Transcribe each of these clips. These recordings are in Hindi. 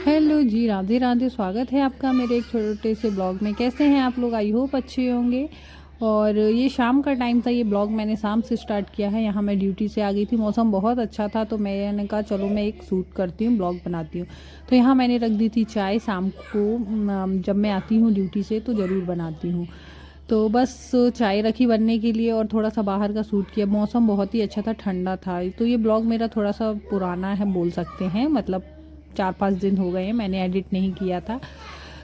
हेलो जी, राधे राधे। स्वागत है आपका मेरे एक छोटे से ब्लॉग में। कैसे हैं आप लोग? आई होप अच्छे होंगे। और ये शाम का टाइम था। ये ब्लॉग मैंने शाम से स्टार्ट किया है। यहाँ मैं ड्यूटी से आ गई थी, मौसम बहुत अच्छा था तो मैंने कहा चलो मैं एक शूट करती हूँ, ब्लॉग बनाती हूँ। तो यहाँ मैंने रख दी थी चाय। शाम को जब मैं आती हूँ ड्यूटी से तो ज़रूर बनाती हूँ। तो बस चाय रखी बनने के लिए और थोड़ा सा बाहर का शूट किया। मौसम बहुत ही अच्छा था, ठंडा था। तो ये ब्लॉग मेरा थोड़ा सा पुराना है बोल सकते हैं, मतलब 4-5 दिन हो गए हैं, मैंने एडिट नहीं किया था।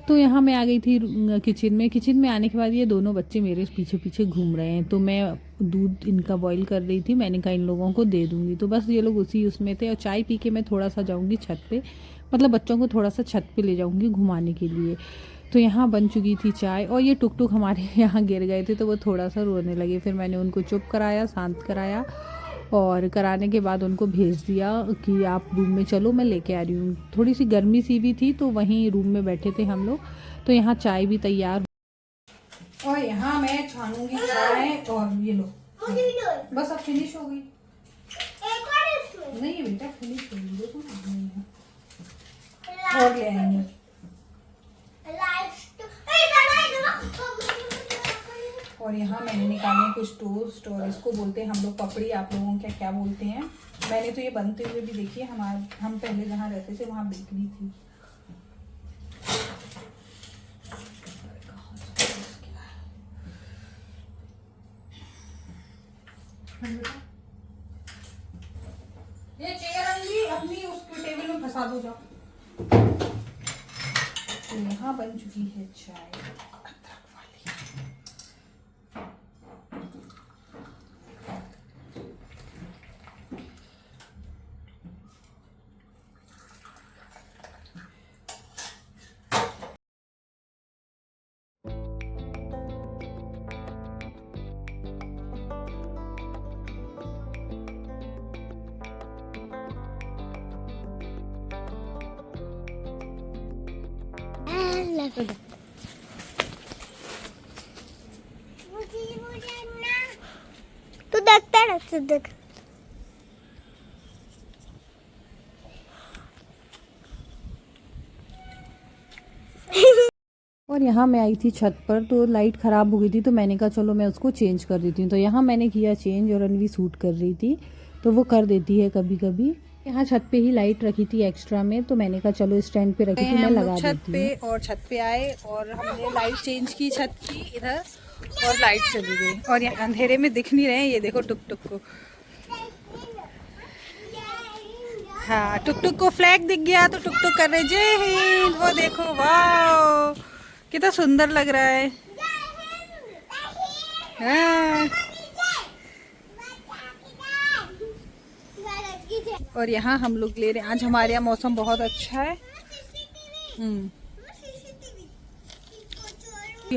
तो यहाँ मैं आ गई थी किचन में। किचन में आने के बाद ये दोनों बच्चे मेरे पीछे पीछे घूम रहे हैं। तो मैं दूध इनका बॉईल कर रही थी, मैंने कहा इन लोगों को दे दूँगी। तो बस ये लोग उसी उसमें थे। और चाय पी के मैं थोड़ा सा जाऊँगी छत पे, मतलब बच्चों को थोड़ा सा छत पे ले जाऊँगी घुमाने के लिए। तो यहाँ बन चुकी थी चाय और ये टुक टुक हमारे यहाँ गिर गए थे तो वो थोड़ा सा रोने लगे। फिर मैंने उनको चुप कराया, शांत कराया और कराने के बाद उनको भेज दिया कि आप रूम में चलो, मैं लेके आ रही हूँ। थोड़ी सी गर्मी सी भी थी तो वहीं रूम में बैठे थे हम लोग। तो यहाँ चाय भी तैयार और यहाँ मैं छानूंगी चाय। और ये लो, बस अब फिनिश हो गई। नहीं बेटा फिनिश हो गई, देखो ना। और ले आएंगे। और यहाँ मैंने निकाले हैं कुछ टोस्ट और इसको बोलते हैं हम लोग पपड़ी, आप लोगों क्या क्या बोलते हैं। मैंने तो ये बनते हुए भी देखी है। हम पहले जहाँ रहते थे वहाँ बिक्री थी। ये चेयर अपनी उसके टेबल में फंसा दो जाओ। तो यहाँ बन चुकी है चाय। तू देखता है, तू देख। और यहाँ मैं आई थी छत पर तो लाइट ख़राब हो गई थी तो मैंने कहा चलो मैं उसको चेंज कर देती हूँ। तो यहाँ मैंने किया चेंज और अनवी शूट कर रही थी तो वो कर देती है कभी कभी। यहाँ छत पे ही लाइट रखी थी एक्स्ट्रा में तो मैंने कहा चलो स्टैंड पे रखी थी मैं लगा देती हूँ। और छत पे आए और हमने लाइट चेंज की छत की इधर और लाइट चली गई। और यहाँ अंधेरे में दिख नहीं रहे, ये देखो टुक टुक को। हाँ टुक टुक को फ्लैग दिख गया तो टुक टुक कर रहे जय हिंद। वो देखो वाह कितना सुंदर लग रहा है। हाँ। और यहाँ हम लोग ले रहे हैं, आज हमारे यहाँ मौसम बहुत अच्छा है।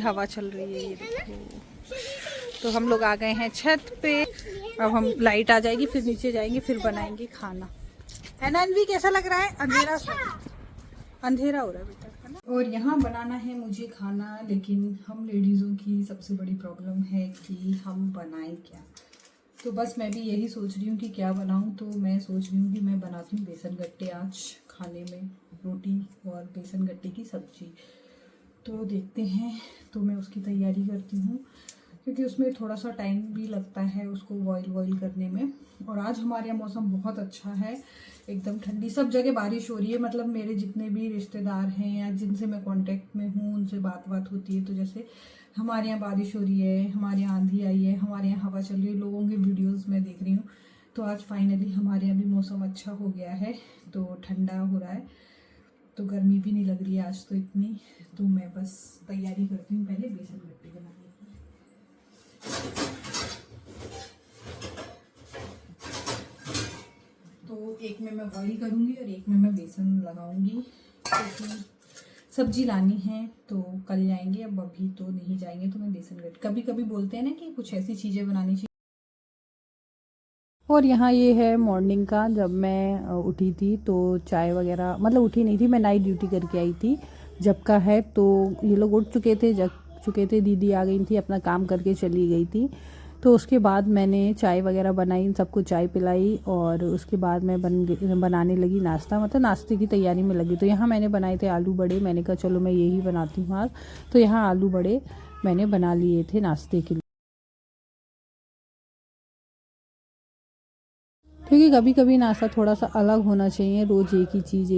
हवा चल रही है ये देखो। तो हम लोग आ गए हैं छत पे। अब हम लाइट आ जाएगी फिर नीचे जाएंगे फिर बनाएंगे खाना। है ना अनवी, कैसा लग रहा है? अंधेरा हो रहा है बेटा, है ना। और यहाँ बनाना है मुझे खाना, लेकिन हम लेडीज़ों की सबसे बड़ी प्रॉब्लम है कि हम बनाएं क्या। तो बस मैं भी यही सोच रही हूँ कि क्या बनाऊँ। तो मैं सोच रही हूँ कि मैं बनाती हूँ बेसन गट्टे आज खाने में, रोटी और बेसन गट्टे की सब्जी। तो देखते हैं, तो मैं उसकी तैयारी करती हूँ क्योंकि उसमें थोड़ा सा टाइम भी लगता है उसको बॉईल करने में। और आज हमारे यहाँ मौसम बहुत अच्छा है, एकदम ठंडी, सब जगह बारिश हो रही है। मतलब मेरे जितने भी रिश्तेदार हैं या जिनसे मैं कांटेक्ट में हूँ उनसे बात होती है तो जैसे हमारे यहाँ बारिश हो रही है, हमारे यहाँ आंधी आई है, हमारे यहाँ हवा चल रही है, लोगों के वीडियोज़ मैं देख रही हूँ। तो आज फाइनली हमारे यहाँ भी मौसम अच्छा हो गया है तो ठंडा हो रहा है, तो गर्मी भी नहीं लग रही है आज तो इतनी। तो मैं बस तैयारी करती हूँ पहले बेसन गट्टे बनाने की। तो एक में मैं बॉईल करूँगी और एक में मैं बेसन लगाऊंगी क्योंकि सब्जी लानी है तो कल जाएंगे, अब अभी तो नहीं जाएंगे। तो मैं बेसन गट्टे, कभी कभी बोलते हैं ना कि कुछ ऐसी चीज़ें बनानी चाहिए। और यहाँ ये है मॉर्निंग का, जब मैं उठी थी तो चाय वगैरह, मतलब उठी नहीं थी, मैं नाइट ड्यूटी करके आई थी जब का है। तो ये लोग उठ चुके थे, जग चुके थे, दीदी आ गई थी, अपना काम करके चली गई थी। तो उसके बाद मैंने चाय वगैरह बनाई, सबको चाय पिलाई और उसके बाद मैं बनाने लगी नाश्ता, मतलब नाश्ते की तैयारी में लगी। तो यहाँ मैंने बनाए थे आलू बड़े, मैंने कहा चलो मैं यही बनाती हूँ आज। तो यहाँ आलू बड़े मैंने बना लिए थे नाश्ते के लिए, क्योंकि कभी कभी नाश्ता थोड़ा सा अलग होना चाहिए, रोज़ एक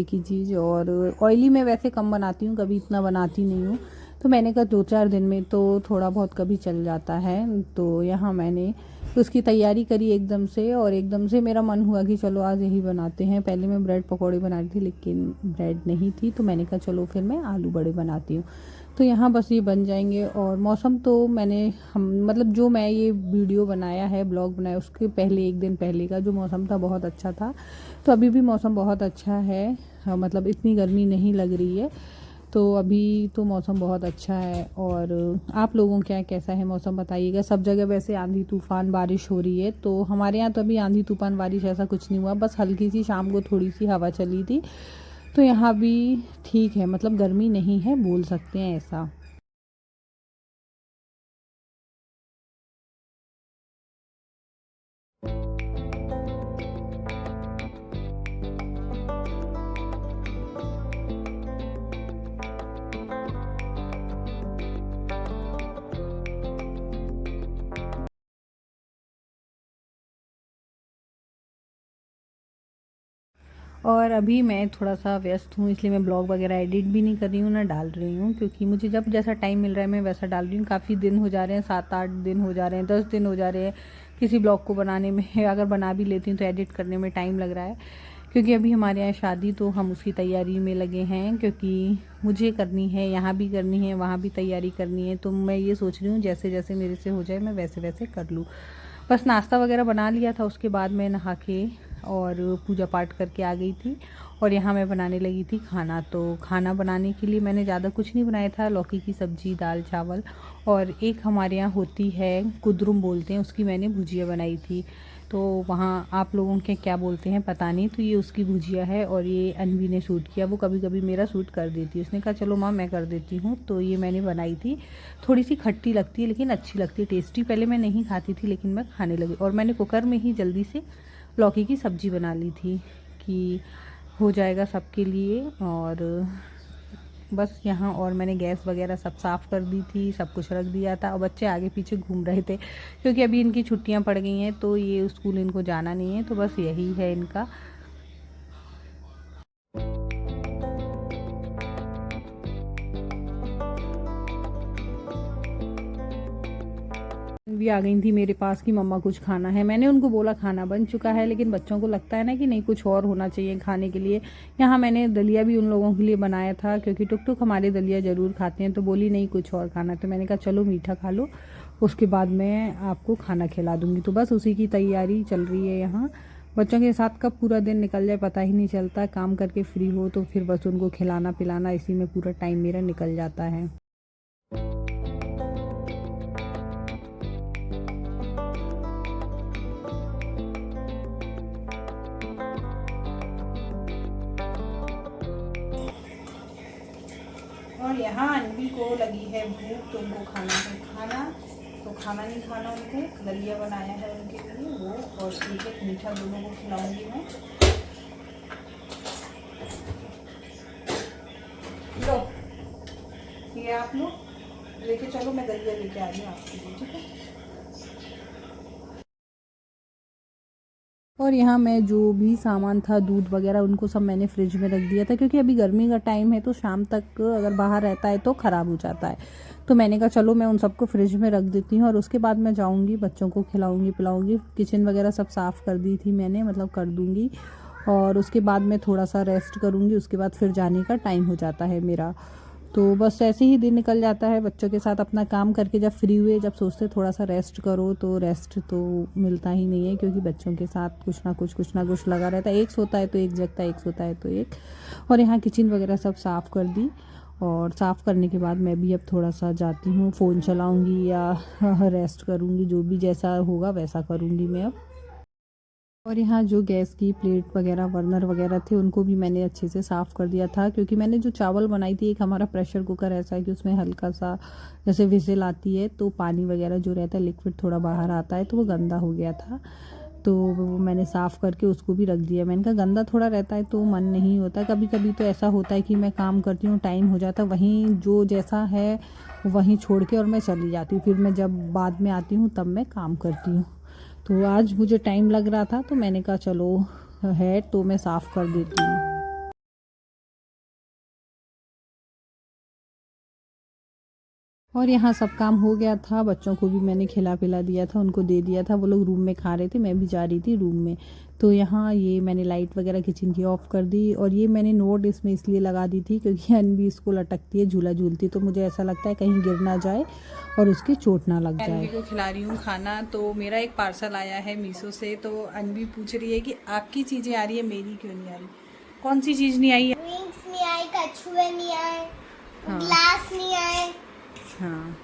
ही चीज़। और ऑयली मैं वैसे कम बनाती हूँ, कभी इतना बनाती नहीं हूँ। तो मैंने कहा 2-4 दिन में तो थोड़ा बहुत कभी चल जाता है। तो यहाँ मैंने उसकी तैयारी करी एकदम से, और एकदम से मेरा मन हुआ कि चलो आज यही बनाते हैं। पहले मैं ब्रेड पकौड़े बना रही थी लेकिन ब्रेड नहीं थी, तो मैंने कहा चलो फिर मैं आलू बड़े बनाती हूँ। तो यहाँ बस ये बन जाएंगे। और मौसम तो मैंने मतलब जो मैं ये वीडियो बनाया है, ब्लॉग बनाया, उसके पहले 1 दिन पहले का जो मौसम था बहुत अच्छा था। तो अभी भी मौसम बहुत अच्छा है, मतलब इतनी गर्मी नहीं लग रही है। तो अभी तो मौसम बहुत अच्छा है। और आप लोगों के यहाँ कैसा है मौसम बताइएगा। सब जगह वैसे आंधी तूफान बारिश हो रही है, तो हमारे यहाँ तो अभी आंधी तूफान बारिश ऐसा कुछ नहीं हुआ, बस हल्की सी शाम को थोड़ी सी हवा चली थी। तो यहाँ भी ठीक है, मतलब गर्मी नहीं है बोल सकते हैं ऐसा। और अभी मैं थोड़ा सा व्यस्त हूँ, इसलिए मैं ब्लॉग वगैरह एडिट भी नहीं कर रही हूँ, ना डाल रही हूँ, क्योंकि मुझे जब जैसा टाइम मिल रहा है मैं वैसा डाल रही हूँ। काफ़ी दिन हो जा रहे हैं, 7-8 दिन हो जा रहे हैं, 10 दिन हो जा रहे हैं किसी ब्लॉग को बनाने में। अगर बना भी लेती हूँ तो एडिट करने में टाइम लग रहा है, क्योंकि अभी हमारे यहाँ शादी, तो हम उसकी तैयारी में लगे हैं। क्योंकि मुझे करनी है, यहाँ भी करनी है, वहाँ भी तैयारी करनी है। तो मैं ये सोच रही हूँ जैसे जैसे मेरे से हो जाए मैं वैसे वैसे कर लूँ। बस नाश्ता वगैरह बना लिया था, उसके बाद मैं नहा के और पूजा पाठ करके आ गई थी। और यहाँ मैं बनाने लगी थी खाना। तो खाना बनाने के लिए मैंने ज़्यादा कुछ नहीं बनाया था, लौकी की सब्ज़ी, दाल चावल, और एक हमारे यहाँ होती है कुद्रुम बोलते हैं, उसकी मैंने भुजिया बनाई थी। तो वहाँ आप लोगों के क्या बोलते हैं पता नहीं। तो ये उसकी भुजिया है, और ये अनवी ने शूट किया। वो कभी कभी मेरा शूट कर देती है, उसने कहा चलो माँ मैं कर देती हूँ। तो ये मैंने बनाई थी। थोड़ी सी खट्टी लगती है लेकिन अच्छी लगती है, टेस्टी। पहले मैं नहीं खाती थी लेकिन मैं खाने लगी। और मैंने कुकर में ही जल्दी से लौकी की सब्ज़ी बना ली थी कि हो जाएगा सबके लिए। और बस यहाँ, और मैंने गैस वगैरह सब साफ़ कर दी थी, सब कुछ रख दिया था। और बच्चे आगे पीछे घूम रहे थे, क्योंकि अभी इनकी छुट्टियाँ पड़ गई हैं, तो ये स्कूल इनको जाना नहीं है, तो बस यही है इनका। भी आ गई थी मेरे पास कि मम्मा कुछ खाना है। मैंने उनको बोला खाना बन चुका है, लेकिन बच्चों को लगता है ना कि नहीं कुछ और होना चाहिए खाने के लिए। यहाँ मैंने दलिया भी उन लोगों के लिए बनाया था, क्योंकि टुक टुक हमारे दलिया ज़रूर खाते हैं। तो बोली नहीं कुछ और खाना, तो मैंने कहा चलो मीठा खा लो, उसके बाद मैं आपको खाना खिला दूँगी। तो बस उसी की तैयारी चल रही है यहाँ। बच्चों के साथ कब पूरा दिन निकल जाए पता ही नहीं चलता। काम करके फ्री हो तो फिर बस उनको खिलाना पिलाना, इसी में पूरा टाइम मेरा निकल जाता है। और यहाँ अनवी को लगी है भूख, तो उनको खाना है खाना। तो खाना नहीं खाना उनको, दलिया बनाया है उनके लिए वो, और एक एक मीठा दोनों को खिलाऊंगी मैं। लो ये आप लोग लेके चलो, मैं दलिया लेके आ रही हूँ आपके लिए, ठीक है। और यहाँ मैं जो भी सामान था, दूध वगैरह, उनको सब मैंने फ्रिज में रख दिया था, क्योंकि अभी गर्मी का टाइम है तो शाम तक अगर बाहर रहता है तो ख़राब हो जाता है। तो मैंने कहा चलो मैं उन सबको फ्रिज में रख देती हूँ, और उसके बाद मैं जाऊँगी बच्चों को खिलाऊँगी पिलाऊँगी। किचन वगैरह सब साफ़ कर दी थी मैंने, मतलब कर दूँगी। और उसके बाद मैं थोड़ा सा रेस्ट करूँगी, उसके बाद फिर जाने का टाइम हो जाता है मेरा। तो बस ऐसे ही दिन निकल जाता है बच्चों के साथ। अपना काम करके जब फ्री हुए, जब सोचते थोड़ा सा रेस्ट करो, तो रेस्ट तो मिलता ही नहीं है, क्योंकि बच्चों के साथ कुछ ना कुछ लगा रहता है। एक सोता है तो एक जगता है, एक सोता है तो एक। और यहाँ किचन वगैरह सब साफ़ कर दी, और साफ़ करने के बाद मैं भी अब थोड़ा सा जाती हूँ, फ़ोन चलाऊँगी या रेस्ट करूँगी, जो भी जैसा होगा वैसा करूँगी मैं अब। और यहाँ जो गैस की प्लेट वगैरह बर्नर वगैरह थे उनको भी मैंने अच्छे से साफ़ कर दिया था, क्योंकि मैंने जो चावल बनाई थी, एक हमारा प्रेशर कुकर ऐसा है कि उसमें हल्का सा जैसे विजिल आती है तो पानी वगैरह जो रहता है लिक्विड थोड़ा बाहर आता है, तो वो गंदा हो गया था। तो वो मैंने साफ़ करके उसको भी रख दिया। मैंने कहा गंदा थोड़ा रहता है तो मन नहीं होता, कभी कभी तो ऐसा होता है कि मैं काम करती हूँ, टाइम हो जाता है, वहीं जो जैसा है वहीं छोड़ के और मैं चली जाती हूँ, फिर मैं जब बाद में आती हूँ तब मैं काम करती हूँ। तो आज मुझे टाइम लग रहा था तो मैंने कहा चलो है तो मैं साफ़ कर देती हूँ। और यहाँ सब काम हो गया था, बच्चों को भी मैंने खिला पिला दिया था, उनको दे दिया था, वो लोग रूम में खा रहे थे, मैं भी जा रही थी रूम में। तो यहाँ ये मैंने लाइट वगैरह किचन की ऑफ़ कर दी, और ये मैंने नोट इसमें इसलिए लगा दी थी क्योंकि अनवी इसको लटकती है, झूला झूलती, तो मुझे ऐसा लगता है कहीं गिर ना जाए और उसकी चोट ना लग जाए। अनवी को खिला रही हूँ खाना। तो मेरा एक पार्सल आया है मीशो से, तो अनवी पूछ रही है कि आपकी चीज़ें आ रही है, मेरी क्यों नहीं आ रही। कौन सी चीज़ नहीं आई है? विंग्स नहीं आई, कछुए नहीं आए, हाँ। ग्लास नहीं आए। हाँ,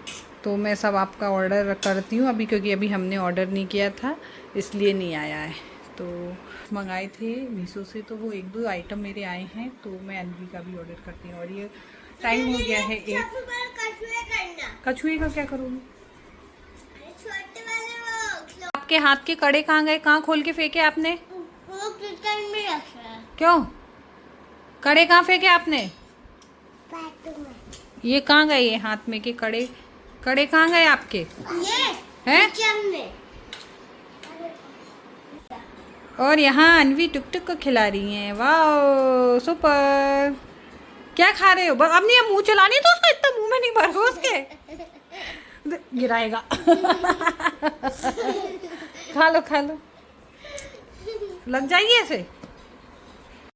तो मैं सब आपका ऑर्डर करती हूँ अभी, क्योंकि अभी हमने ऑर्डर नहीं किया था इसलिए नहीं आया है। तो मंगाए थे मीशो से, तो वो 1-2 आइटम मेरे आए हैं, तो मैं अनवी का भी ऑर्डर करती हूँ। और ये टाइम हो गया है एक। कछुए करना। कछुए का क्या करूँगी? छोटे वाले वो आपके हाथ के कड़े कहाँ गए? कहाँ खोल के फेंके आपने? वो किचन में रख रहा है। क्यों? कड़े कहाँ फेंके आपने? बैट में। ये कहाँ गए? ये हाथ में के कड़े कड़े कहाँ गए आपके? ये हैं? किचन में। और यहाँ अनवी टुक टुक को खिला रही हैं। वाह सुपर। क्या खा रहे हो? अब नहीं, मुंह चलानी तो उसको, इतना मुंह में नहीं भरो उसके, गिराएगा। खा लो खा लो, लग जाएगी ऐसे।